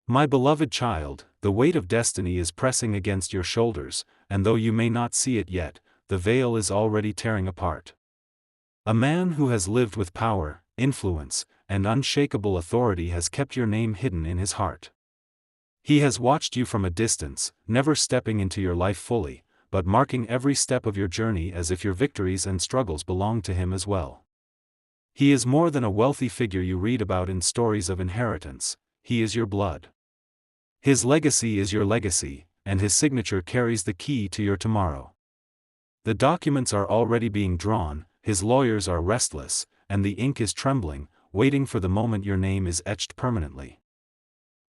My beloved child, the weight of destiny is pressing against your shoulders, and though you may not see it yet, the veil is already tearing apart. A man who has lived with power, influence, and unshakable authority has kept your name hidden in his heart. He has watched you from a distance, never stepping into your life fully, but marking every step of your journey as if your victories and struggles belong to him as well. He is more than a wealthy figure you read about in stories of inheritance, he is your blood. His legacy is your legacy, and his signature carries the key to your tomorrow. The documents are already being drawn, his lawyers are restless, and the ink is trembling, waiting for the moment your name is etched permanently.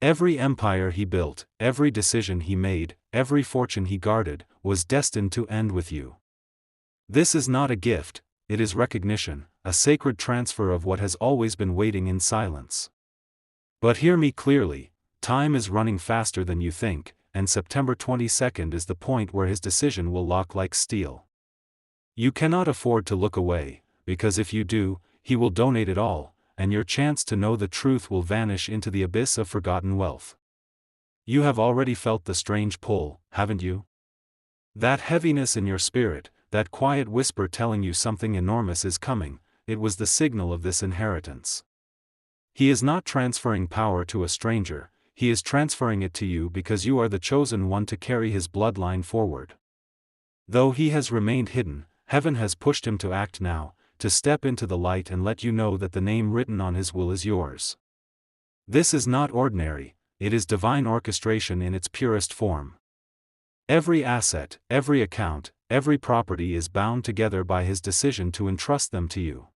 Every empire he built, every decision he made, every fortune he guarded, was destined to end with you. This is not a gift, it is recognition, a sacred transfer of what has always been waiting in silence. But hear me clearly, time is running faster than you think, and September 22nd is the point where his decision will lock like steel. You cannot afford to look away, because if you do, he will donate it all, and your chance to know the truth will vanish into the abyss of forgotten wealth. You have already felt the strange pull, haven't you? That heaviness in your spirit, that quiet whisper telling you something enormous is coming, it was the signal of this inheritance. He is not transferring power to a stranger, he is transferring it to you because you are the chosen one to carry his bloodline forward. Though he has remained hidden, heaven has pushed him to act now, to step into the light and let you know that the name written on his will is yours. This is not ordinary, it is divine orchestration in its purest form. Every asset, every account, every property is bound together by his decision to entrust them to you.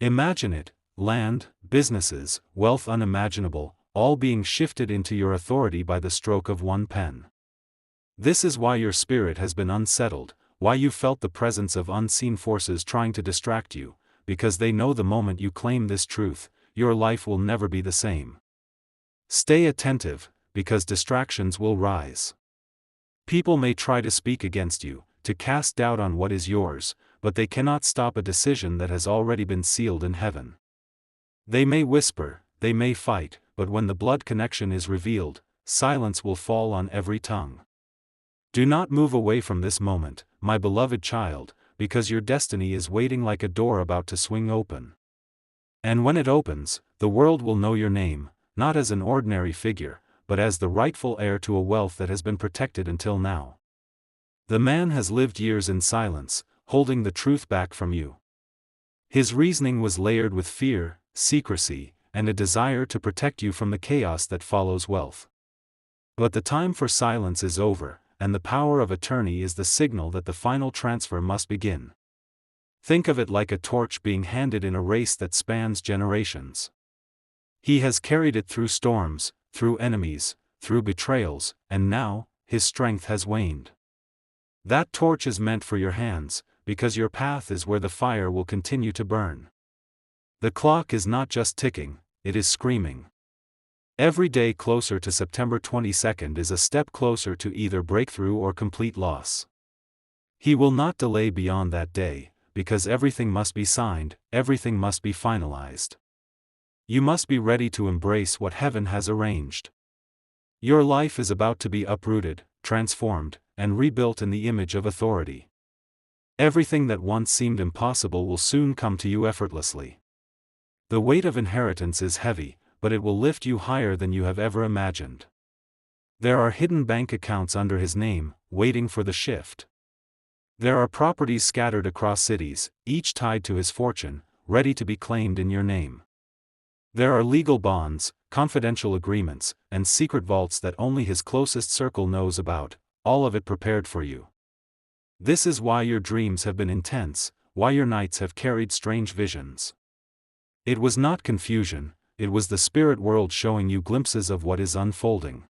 Imagine it, land, businesses, wealth unimaginable, all being shifted into your authority by the stroke of one pen. This is why your spirit has been unsettled, why you felt the presence of unseen forces trying to distract you, because they know the moment you claim this truth, your life will never be the same. Stay attentive, because distractions will rise. People may try to speak against you, to cast doubt on what is yours, but they cannot stop a decision that has already been sealed in heaven. They may whisper, they may fight, but when the blood connection is revealed, silence will fall on every tongue. Do not move away from this moment, my beloved child, because your destiny is waiting like a door about to swing open. And when it opens, the world will know your name, not as an ordinary figure, but as the rightful heir to a wealth that has been protected until now. The man has lived years in silence, holding the truth back from you. His reasoning was layered with fear, secrecy, and a desire to protect you from the chaos that follows wealth. But the time for silence is over, and the power of attorney is the signal that the final transfer must begin. Think of it like a torch being handed in a race that spans generations. He has carried it through storms, through enemies, through betrayals, and now, his strength has waned. That torch is meant for your hands, because your path is where the fire will continue to burn. The clock is not just ticking, it is screaming. Every day closer to September 22nd is a step closer to either breakthrough or complete loss. He will not delay beyond that day, because everything must be signed, everything must be finalized. You must be ready to embrace what heaven has arranged. Your life is about to be uprooted, transformed, and rebuilt in the image of authority. Everything that once seemed impossible will soon come to you effortlessly. The weight of inheritance is heavy, but it will lift you higher than you have ever imagined. There are hidden bank accounts under his name, waiting for the shift. There are properties scattered across cities, each tied to his fortune, ready to be claimed in your name. There are legal bonds, confidential agreements, and secret vaults that only his closest circle knows about, all of it prepared for you. This is why your dreams have been intense, why your nights have carried strange visions. It was not confusion, it was the spirit world showing you glimpses of what is unfolding.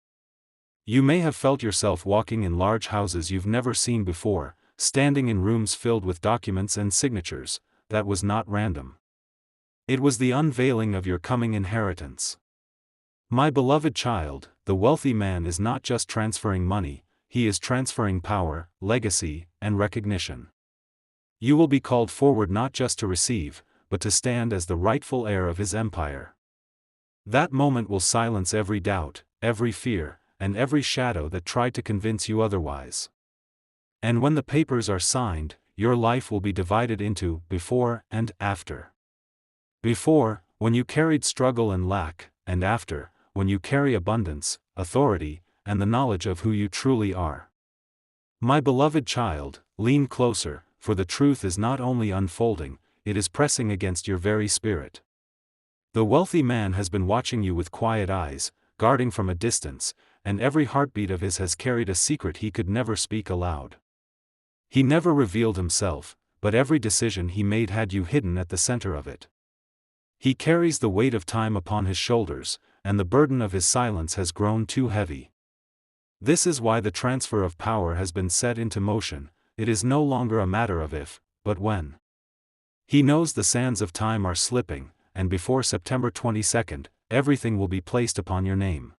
You may have felt yourself walking in large houses you've never seen before, standing in rooms filled with documents and signatures. That was not random. It was the unveiling of your coming inheritance. My beloved child, the wealthy man is not just transferring money, he is transferring power, legacy, and recognition. You will be called forward not just to receive, but to stand as the rightful heir of his empire. That moment will silence every doubt, every fear, and every shadow that tried to convince you otherwise. And when the papers are signed, your life will be divided into before and after. Before, when you carried struggle and lack, and after, when you carry abundance, authority, and the knowledge of who you truly are. My beloved child, lean closer, for the truth is not only unfolding, it is pressing against your very spirit. The wealthy man has been watching you with quiet eyes, guarding from a distance, and every heartbeat of his has carried a secret he could never speak aloud. He never revealed himself, but every decision he made had you hidden at the center of it. He carries the weight of time upon his shoulders, and the burden of his silence has grown too heavy. This is why the transfer of power has been set into motion. It is no longer a matter of if, but when. He knows the sands of time are slipping, and before September 22nd, everything will be placed upon your name.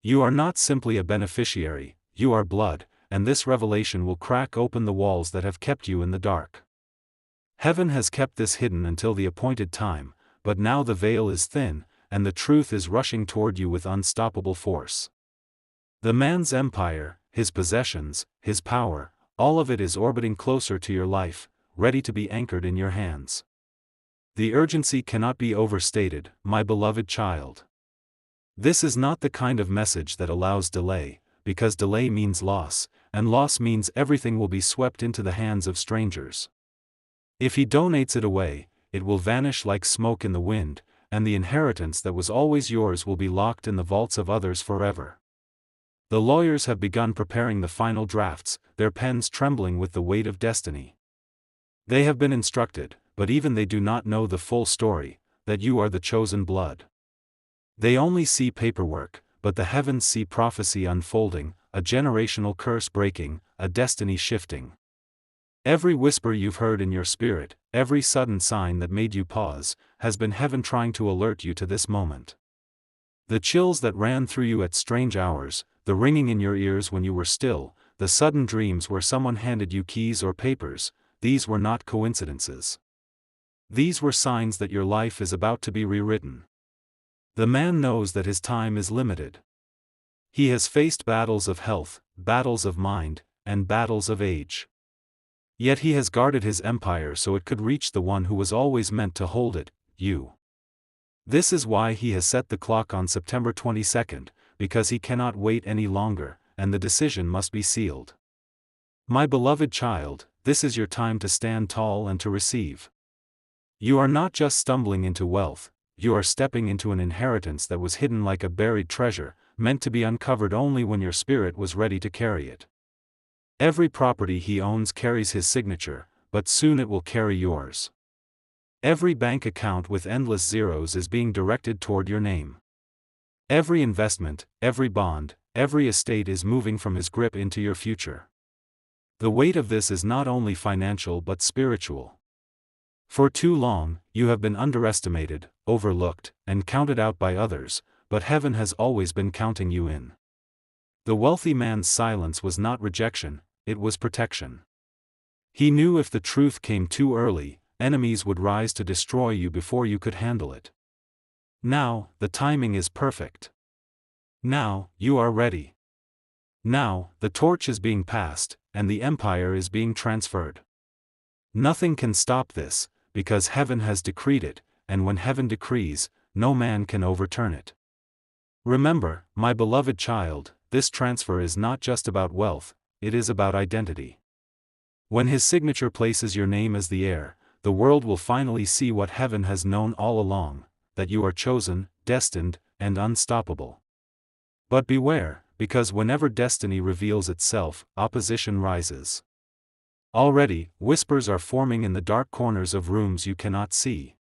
You are not simply a beneficiary, you are blood, and this revelation will crack open the walls that have kept you in the dark. Heaven has kept this hidden until the appointed time, but now the veil is thin, and the truth is rushing toward you with unstoppable force. The man's empire, his possessions, his power, all of it is orbiting closer to your life, ready to be anchored in your hands. The urgency cannot be overstated, my beloved child. This is not the kind of message that allows delay, because delay means loss, and loss means everything will be swept into the hands of strangers. If he donates it away, it will vanish like smoke in the wind, and the inheritance that was always yours will be locked in the vaults of others forever. The lawyers have begun preparing the final drafts, their pens trembling with the weight of destiny. They have been instructed, but even they do not know the full story, that you are the chosen blood. They only see paperwork, but the heavens see prophecy unfolding, a generational curse breaking, a destiny shifting. Every whisper you've heard in your spirit, every sudden sign that made you pause, has been heaven trying to alert you to this moment. The chills that ran through you at strange hours, the ringing in your ears when you were still, the sudden dreams where someone handed you keys or papers, these were not coincidences. These were signs that your life is about to be rewritten. The man knows that his time is limited. He has faced battles of health, battles of mind, and battles of age. Yet he has guarded his empire so it could reach the one who was always meant to hold it, you. This is why he has set the clock on September 22nd, because he cannot wait any longer, and the decision must be sealed. My beloved child, this is your time to stand tall and to receive. You are not just stumbling into wealth, you are stepping into an inheritance that was hidden like a buried treasure, meant to be uncovered only when your spirit was ready to carry it. Every property he owns carries his signature, but soon it will carry yours. Every bank account with endless zeros is being directed toward your name. Every investment, every bond, every estate is moving from his grip into your future. The weight of this is not only financial but spiritual. For too long, you have been underestimated, overlooked, and counted out by others, but heaven has always been counting you in. The wealthy man's silence was not rejection, it was protection. He knew if the truth came too early, enemies would rise to destroy you before you could handle it. Now, the timing is perfect. Now, you are ready. Now, the torch is being passed, and the empire is being transferred. Nothing can stop this, because heaven has decreed it, and when heaven decrees, no man can overturn it. Remember, my beloved child, this transfer is not just about wealth, it is about identity. When his signature places your name as the heir, the world will finally see what heaven has known all along, that you are chosen, destined, and unstoppable. But beware, because whenever destiny reveals itself, opposition rises. Already, whispers are forming in the dark corners of rooms you cannot see.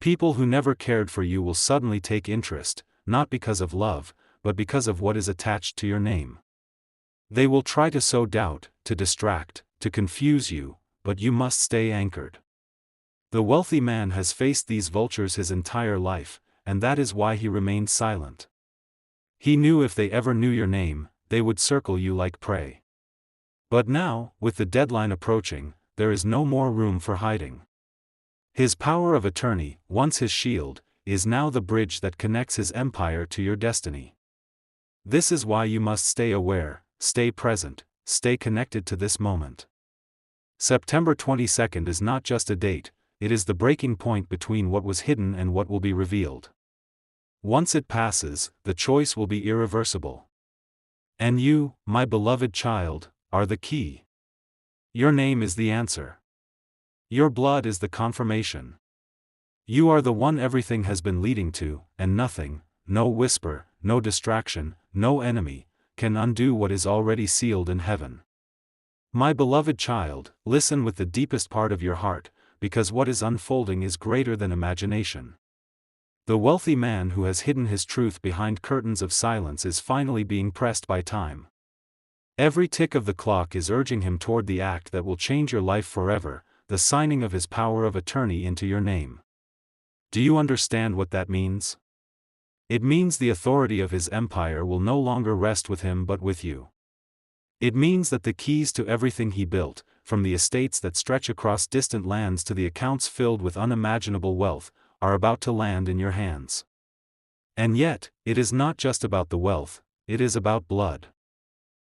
People who never cared for you will suddenly take interest, not because of love, but because of what is attached to your name. They will try to sow doubt, to distract, to confuse you, but you must stay anchored. The wealthy man has faced these vultures his entire life, and that is why he remained silent. He knew if they ever knew your name, they would circle you like prey. But now, with the deadline approaching, there is no more room for hiding. His power of attorney, once his shield, is now the bridge that connects his empire to your destiny. This is why you must stay aware, stay present, stay connected to this moment. September 22nd is not just a date, it is the breaking point between what was hidden and what will be revealed. Once it passes, the choice will be irreversible. And you, my beloved child, are the key. Your name is the answer. Your blood is the confirmation. You are the one everything has been leading to, and nothing, no whisper, no distraction, no enemy, can undo what is already sealed in heaven. My beloved child, listen with the deepest part of your heart, because what is unfolding is greater than imagination. The wealthy man who has hidden his truth behind curtains of silence is finally being pressed by time. Every tick of the clock is urging him toward the act that will change your life forever, the signing of his power of attorney into your name. Do you understand what that means? It means the authority of his empire will no longer rest with him but with you. It means that the keys to everything he built, from the estates that stretch across distant lands to the accounts filled with unimaginable wealth, are about to land in your hands. And yet, it is not just about the wealth, it is about blood.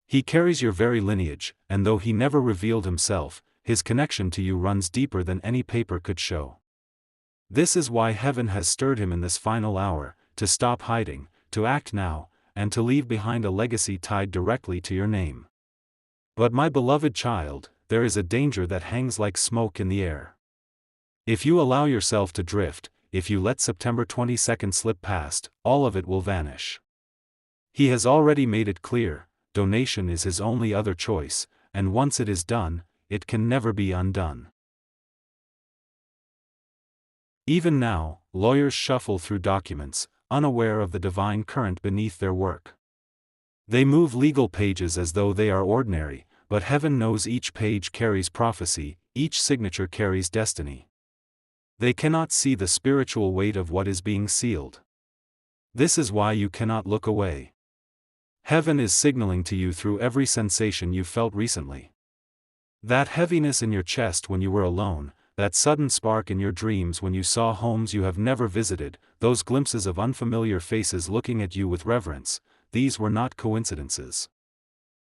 He carries your very lineage, and though he never revealed himself, his connection to you runs deeper than any paper could show. This is why heaven has stirred him in this final hour, to stop hiding, to act now, and to leave behind a legacy tied directly to your name. But my beloved child, there is a danger that hangs like smoke in the air. If you allow yourself to drift, if you let September 22nd slip past, all of it will vanish. He has already made it clear, donation is his only other choice, and once it is done, it can never be undone. Even now, lawyers shuffle through documents, unaware of the divine current beneath their work. They move legal pages as though they are ordinary, but heaven knows each page carries prophecy, each signature carries destiny. They cannot see the spiritual weight of what is being sealed. This is why you cannot look away. Heaven is signaling to you through every sensation you felt recently. That heaviness in your chest when you were alone, that sudden spark in your dreams when you saw homes you have never visited, those glimpses of unfamiliar faces looking at you with reverence, these were not coincidences.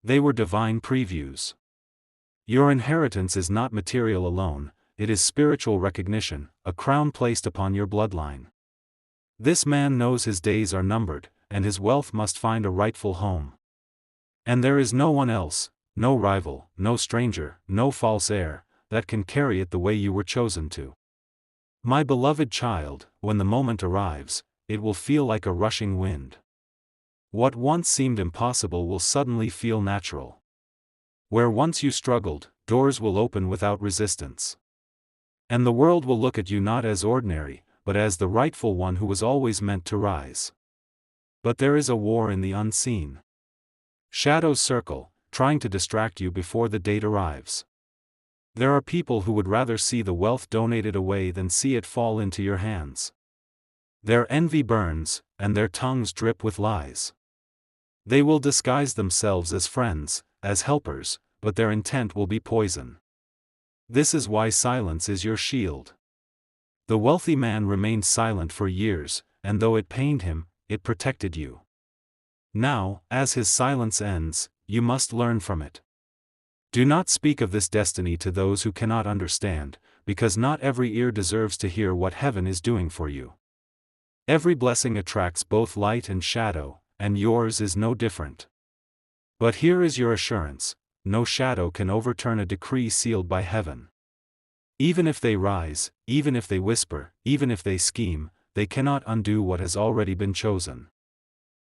They were divine previews. Your inheritance is not material alone, it is spiritual recognition, a crown placed upon your bloodline. This man knows his days are numbered, and his wealth must find a rightful home. And there is no one else, no rival, no stranger, no false heir, that can carry it the way you were chosen to. My beloved child, when the moment arrives, it will feel like a rushing wind. What once seemed impossible will suddenly feel natural. Where once you struggled, doors will open without resistance. And the world will look at you not as ordinary, but as the rightful one who was always meant to rise. But there is a war in the unseen. Shadows circle, trying to distract you before the date arrives. There are people who would rather see the wealth donated away than see it fall into your hands. Their envy burns, and their tongues drip with lies. They will disguise themselves as friends, as helpers, but their intent will be poison. This is why silence is your shield. The wealthy man remained silent for years, and though it pained him, it protected you. Now, as his silence ends, you must learn from it. Do not speak of this destiny to those who cannot understand, because not every ear deserves to hear what heaven is doing for you. Every blessing attracts both light and shadow, and yours is no different. But here is your assurance: no shadow can overturn a decree sealed by heaven. Even if they rise, even if they whisper, even if they scheme, they cannot undo what has already been chosen.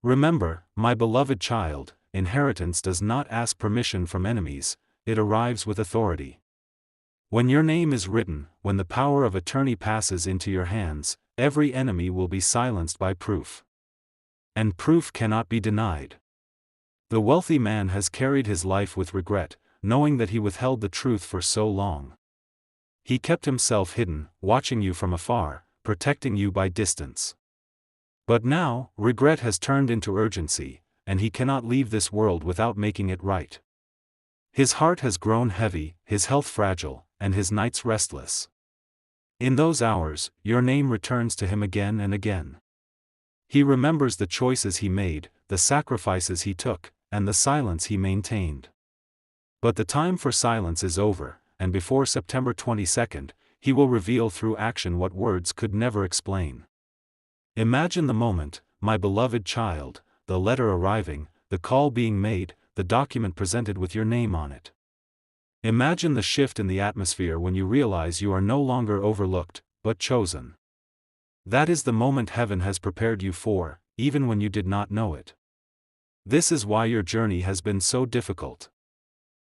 Remember, my beloved child, inheritance does not ask permission from enemies, it arrives with authority. When your name is written, when the power of attorney passes into your hands, every enemy will be silenced by proof. And proof cannot be denied. The wealthy man has carried his life with regret, knowing that he withheld the truth for so long. He kept himself hidden, watching you from afar, protecting you by distance. But now, regret has turned into urgency, and he cannot leave this world without making it right. His heart has grown heavy, his health fragile, and his nights restless. In those hours, your name returns to him again and again. He remembers the choices he made, the sacrifices he took, and the silence he maintained. But the time for silence is over, and before September 22nd, he will reveal through action what words could never explain. Imagine the moment, my beloved child, the letter arriving, the call being made, the document presented with your name on it. Imagine the shift in the atmosphere when you realize you are no longer overlooked, but chosen. That is the moment heaven has prepared you for, even when you did not know it. This is why your journey has been so difficult.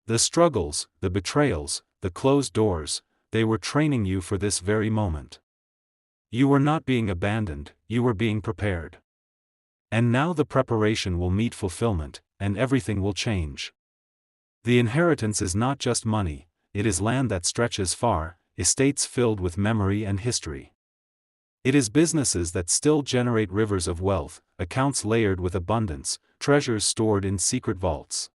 The struggles, the betrayals, the closed doors, they were training you for this very moment. You were not being abandoned, you were being prepared. And now the preparation will meet fulfillment, and everything will change. The inheritance is not just money, it is land that stretches far, estates filled with memory and history. It is businesses that still generate rivers of wealth, accounts layered with abundance, treasures stored in secret vaults.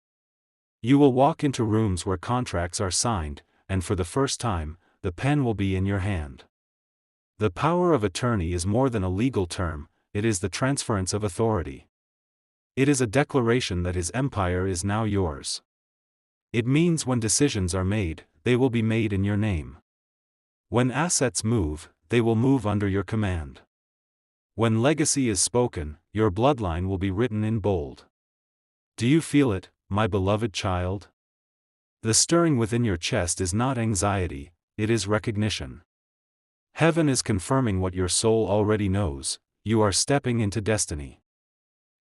You will walk into rooms where contracts are signed, and for the first time, the pen will be in your hand. The power of attorney is more than a legal term, it is the transference of authority. It is a declaration that his empire is now yours. It means when decisions are made, they will be made in your name. When assets move, they will move under your command. When legacy is spoken, your bloodline will be written in bold. Do you feel it, my beloved child? The stirring within your chest is not anxiety, it is recognition. Heaven is confirming what your soul already knows, you are stepping into destiny.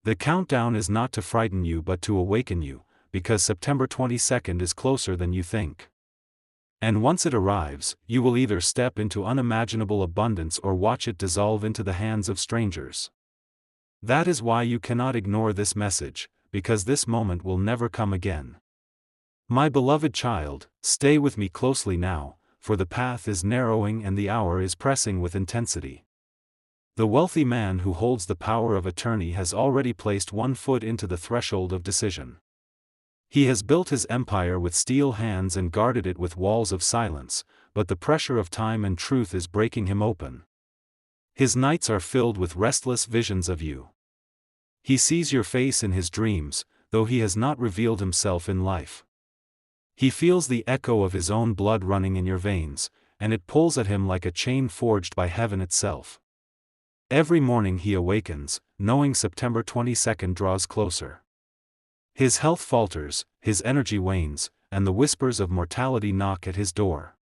The countdown is not to frighten you but to awaken you, because September 22nd is closer than you think. And once it arrives, you will either step into unimaginable abundance or watch it dissolve into the hands of strangers. That is why you cannot ignore this message, because this moment will never come again. My beloved child, stay with me closely now, for the path is narrowing and the hour is pressing with intensity. The wealthy man who holds the power of attorney has already placed one foot into the threshold of decision. He has built his empire with steel hands and guarded it with walls of silence, but the pressure of time and truth is breaking him open. His nights are filled with restless visions of you. He sees your face in his dreams, though he has not revealed himself in life. He feels the echo of his own blood running in your veins, and it pulls at him like a chain forged by heaven itself. Every morning he awakens, knowing September 22nd draws closer. His health falters, his energy wanes, and the whispers of mortality knock at his door.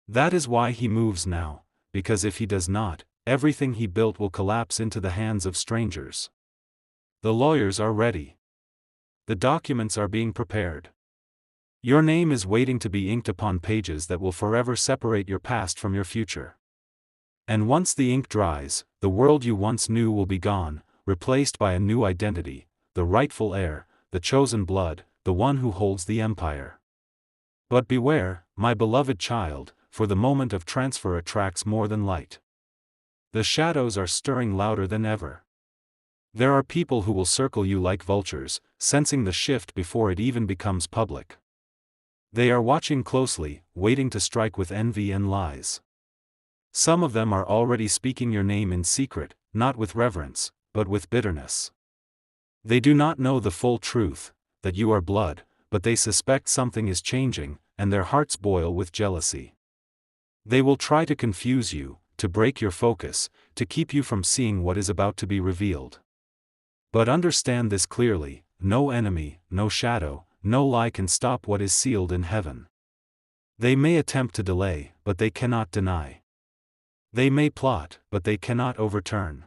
That is why he moves now, because if he does not, everything he built will collapse into the hands of strangers. The lawyers are ready. The documents are being prepared. Your name is waiting to be inked upon pages that will forever separate your past from your future. And once the ink dries, the world you once knew will be gone, replaced by a new identity, the rightful heir, the chosen blood, the one who holds the empire. But beware, my beloved child, for the moment of transfer attracts more than light. The shadows are stirring louder than ever. There are people who will circle you like vultures, sensing the shift before it even becomes public. They are watching closely, waiting to strike with envy and lies. Some of them are already speaking your name in secret, not with reverence, but with bitterness. They do not know the full truth, that you are blood, but they suspect something is changing, and their hearts boil with jealousy. They will try to confuse you, to break your focus, to keep you from seeing what is about to be revealed. But understand this clearly, no enemy, no shadow, no lie can stop what is sealed in heaven. They may attempt to delay, but they cannot deny. They may plot, but they cannot overturn.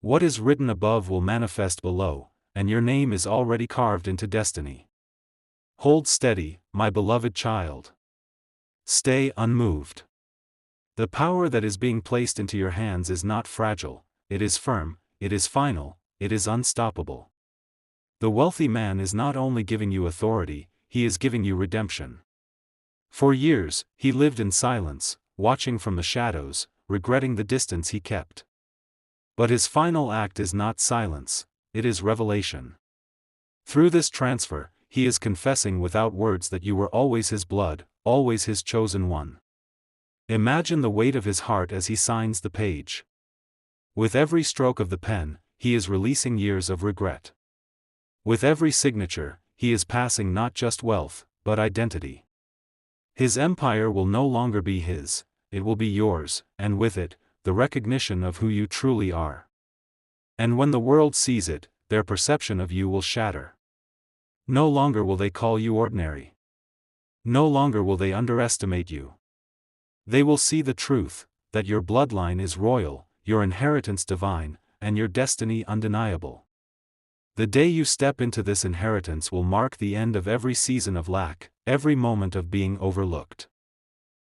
What is written above will manifest below, and your name is already carved into destiny. Hold steady, my beloved child. Stay unmoved. The power that is being placed into your hands is not fragile, it is firm, it is final, it is unstoppable. The wealthy man is not only giving you authority, he is giving you redemption. For years, he lived in silence, watching from the shadows, regretting the distance he kept. But his final act is not silence, it is revelation. Through this transfer, he is confessing without words that you were always his blood, always his chosen one. Imagine the weight of his heart as he signs the page. With every stroke of the pen, he is releasing years of regret. With every signature, he is passing not just wealth, but identity. His empire will no longer be his, it will be yours, and with it, the recognition of who you truly are. And when the world sees it, their perception of you will shatter. No longer will they call you ordinary. No longer will they underestimate you. They will see the truth, that your bloodline is royal, your inheritance divine, and your destiny undeniable. The day you step into this inheritance will mark the end of every season of lack, every moment of being overlooked.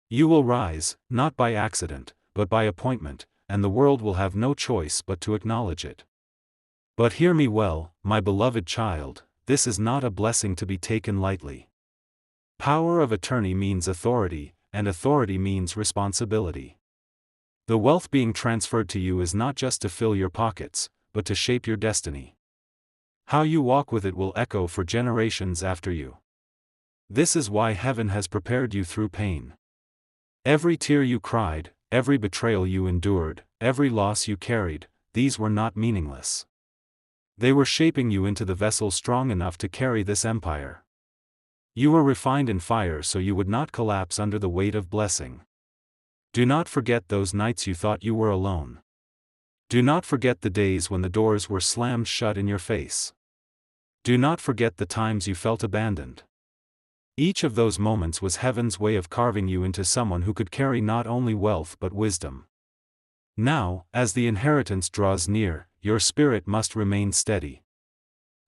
You will rise, not by accident, but by appointment, and the world will have no choice but to acknowledge it. But hear me well, my beloved child, this is not a blessing to be taken lightly. Power of attorney means authority, and authority means responsibility. The wealth being transferred to you is not just to fill your pockets, but to shape your destiny. How you walk with it will echo for generations after you. This is why heaven has prepared you through pain. Every tear you cried, every betrayal you endured, every loss you carried, these were not meaningless. They were shaping you into the vessel strong enough to carry this empire. You were refined in fire so you would not collapse under the weight of blessing. Do not forget those nights you thought you were alone. Do not forget the days when the doors were slammed shut in your face. Do not forget the times you felt abandoned. Each of those moments was heaven's way of carving you into someone who could carry not only wealth but wisdom. Now, as the inheritance draws near, your spirit must remain steady.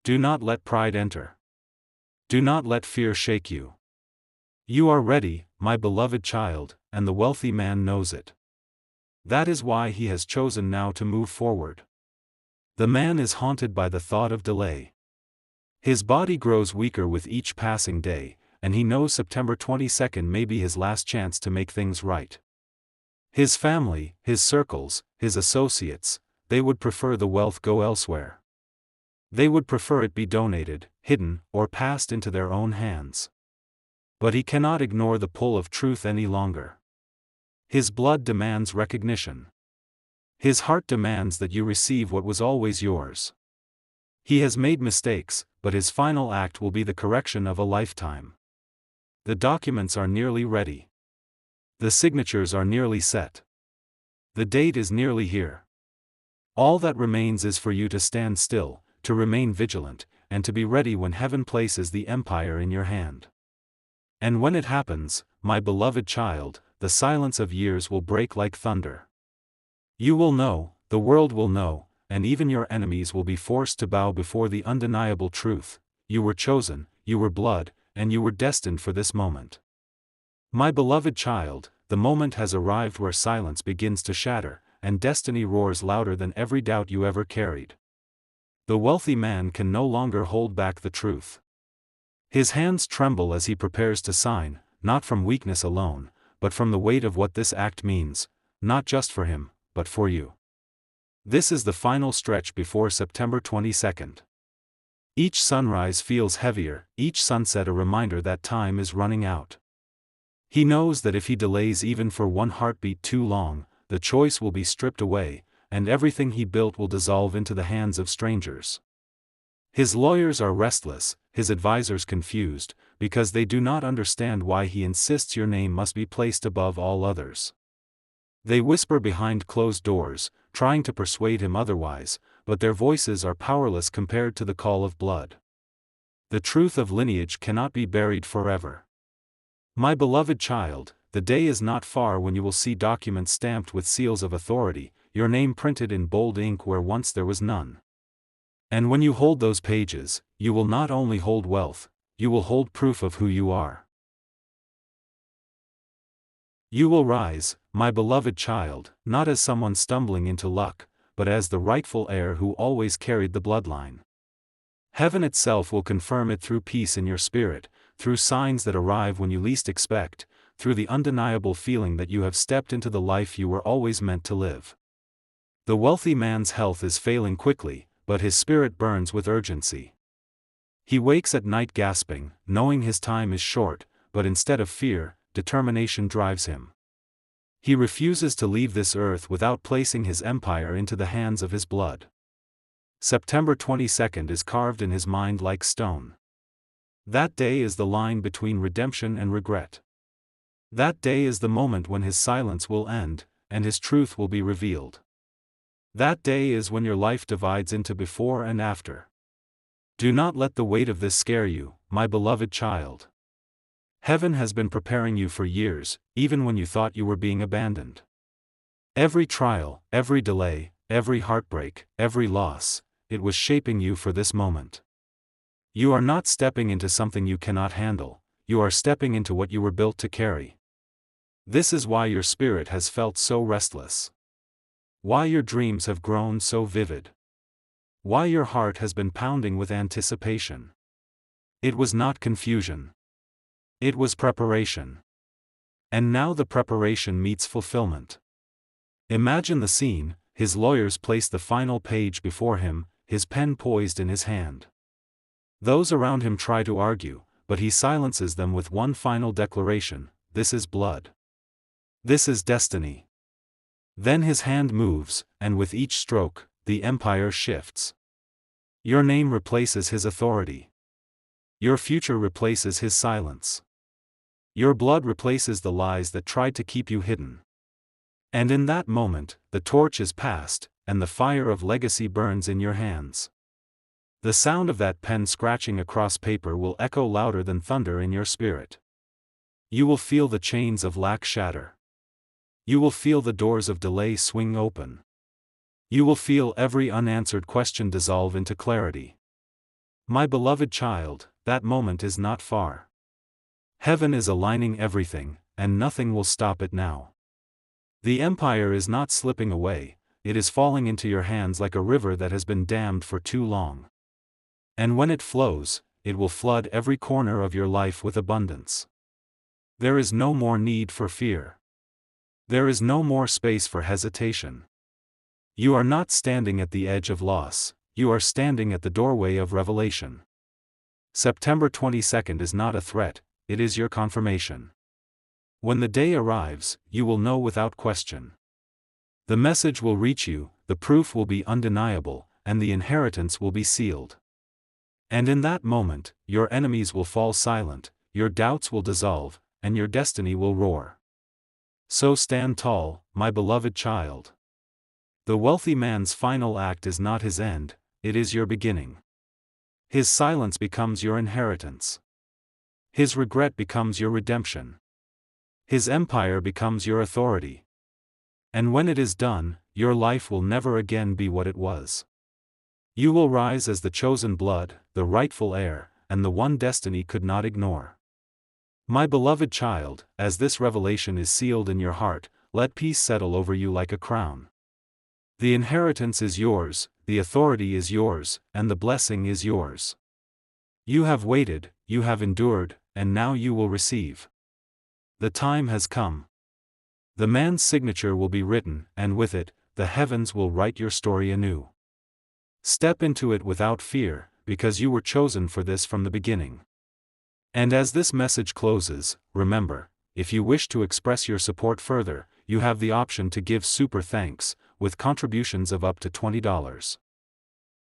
Do not let pride enter. Do not let fear shake you. You are ready, my beloved child, and the wealthy man knows it. That is why he has chosen now to move forward. The man is haunted by the thought of delay. His body grows weaker with each passing day, and he knows September 22nd may be his last chance to make things right. His family, his circles, his associates, they would prefer the wealth go elsewhere. They would prefer it be donated, hidden, or passed into their own hands. But he cannot ignore the pull of truth any longer. His blood demands recognition. His heart demands that you receive what was always yours. He has made mistakes, but his final act will be the correction of a lifetime. The documents are nearly ready. The signatures are nearly set. The date is nearly here. All that remains is for you to stand still, to remain vigilant, and to be ready when heaven places the empire in your hand. And when it happens, my beloved child, the silence of years will break like thunder. You will know, the world will know, and even your enemies will be forced to bow before the undeniable truth: you were chosen, you were blood, and you were destined for this moment. My beloved child, the moment has arrived where silence begins to shatter, and destiny roars louder than every doubt you ever carried. The wealthy man can no longer hold back the truth. His hands tremble as he prepares to sign, not from weakness alone, but from the weight of what this act means, not just for him, but for you. This is the final stretch before September 22nd. Each sunrise feels heavier, each sunset a reminder that time is running out. He knows that if he delays even for one heartbeat too long, the choice will be stripped away, and everything he built will dissolve into the hands of strangers. His lawyers are restless, his advisors confused, because they do not understand why he insists your name must be placed above all others. They whisper behind closed doors, trying to persuade him otherwise, but their voices are powerless compared to the call of blood. The truth of lineage cannot be buried forever. My beloved child, the day is not far when you will see documents stamped with seals of authority, your name printed in bold ink where once there was none. And when you hold those pages, you will not only hold wealth, you will hold proof of who you are. You will rise, my beloved child, not as someone stumbling into luck, but as the rightful heir who always carried the bloodline. Heaven itself will confirm it through peace in your spirit, through signs that arrive when you least expect, through the undeniable feeling that you have stepped into the life you were always meant to live. The wealthy man's health is failing quickly, but his spirit burns with urgency. He wakes at night gasping, knowing his time is short, but instead of fear, determination drives him. He refuses to leave this earth without placing his empire into the hands of his blood. September 22nd is carved in his mind like stone. That day is the line between redemption and regret. That day is the moment when his silence will end, and his truth will be revealed. That day is when your life divides into before and after. Do not let the weight of this scare you, my beloved child. Heaven has been preparing you for years, even when you thought you were being abandoned. Every trial, every delay, every heartbreak, every loss, it was shaping you for this moment. You are not stepping into something you cannot handle, you are stepping into what you were built to carry. This is why your spirit has felt so restless. Why your dreams have grown so vivid. Why your heart has been pounding with anticipation. It was not confusion. It was preparation. And now the preparation meets fulfillment. Imagine the scene: his lawyers place the final page before him, his pen poised in his hand. Those around him try to argue, but he silences them with one final declaration: this is blood. This is destiny. Then his hand moves, and with each stroke, the empire shifts. Your name replaces his authority. Your future replaces his silence. Your blood replaces the lies that tried to keep you hidden. And in that moment, the torch is passed, and the fire of legacy burns in your hands. The sound of that pen scratching across paper will echo louder than thunder in your spirit. You will feel the chains of lack shatter. You will feel the doors of delay swing open. You will feel every unanswered question dissolve into clarity. My beloved child, that moment is not far. Heaven is aligning everything, and nothing will stop it now. The empire is not slipping away, it is falling into your hands like a river that has been dammed for too long. And when it flows, it will flood every corner of your life with abundance. There is no more need for fear. There is no more space for hesitation. You are not standing at the edge of loss, you are standing at the doorway of revelation. September 22nd is not a threat, it is your confirmation. When the day arrives, you will know without question. The message will reach you, the proof will be undeniable, and the inheritance will be sealed. And in that moment, your enemies will fall silent, your doubts will dissolve, and your destiny will roar. So stand tall, my beloved child. The wealthy man's final act is not his end, it is your beginning. His silence becomes your inheritance. His regret becomes your redemption. His empire becomes your authority. And when it is done, your life will never again be what it was. You will rise as the chosen blood, the rightful heir, and the one destiny could not ignore. My beloved child, as this revelation is sealed in your heart, let peace settle over you like a crown. The inheritance is yours, the authority is yours, and the blessing is yours. You have waited, you have endured, and now you will receive. The time has come. The man's signature will be written, and with it, the heavens will write your story anew. Step into it without fear, because you were chosen for this from the beginning. And as this message closes, remember, if you wish to express your support further, you have the option to give super thanks, with contributions of up to $20.